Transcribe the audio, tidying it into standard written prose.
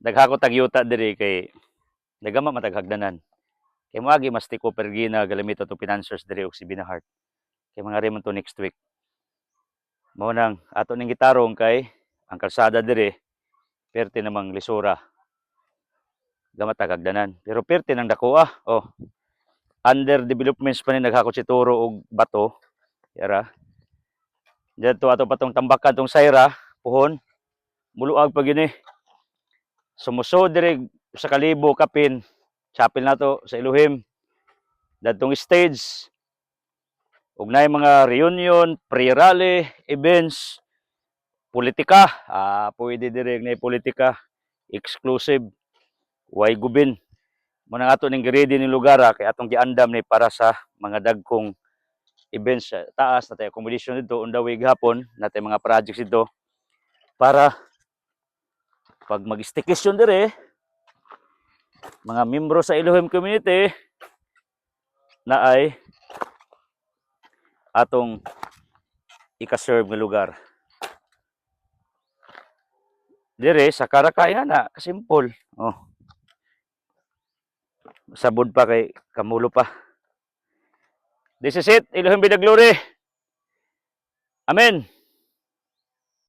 Daghako tag yuta diri kay nagama mataghagdanan. Kay moagi mas tiko pergina galamito to financiers diri og si Binahart. Kay mga rimon to next week. Mao nang ato ning gitarong kay ang kalsada diri perti namang lisura. Gama taghagdanan. Pero perti nang dakoa. Oh, under developments pa ni naghakot si Turo og bato. Yara. Dito ato patong tambakan tong Saira, puhon. Muluag pa gini. Sumusod diri sa kalibo kapin. Chapel nato sa Elohim. Dadtong stage. Ug naay mga reunion, pre-rally, events, politika. Pwede diri na politika. Exclusive. Way gubin. Muna ato ning ready ni lugar kay atong giandam ni para sa mga dagkong events sa taas natay accommodation dito on the way gihapon natay mga projects dito para pag mag-staycation dire mga miyembro sa Elohim community na ay atong ika-serve nga lugar. Dire sa Karakay na kasimpol. Oh. Sabod pa kay kamulo pa. This is it. Elohim be the glory. Amen.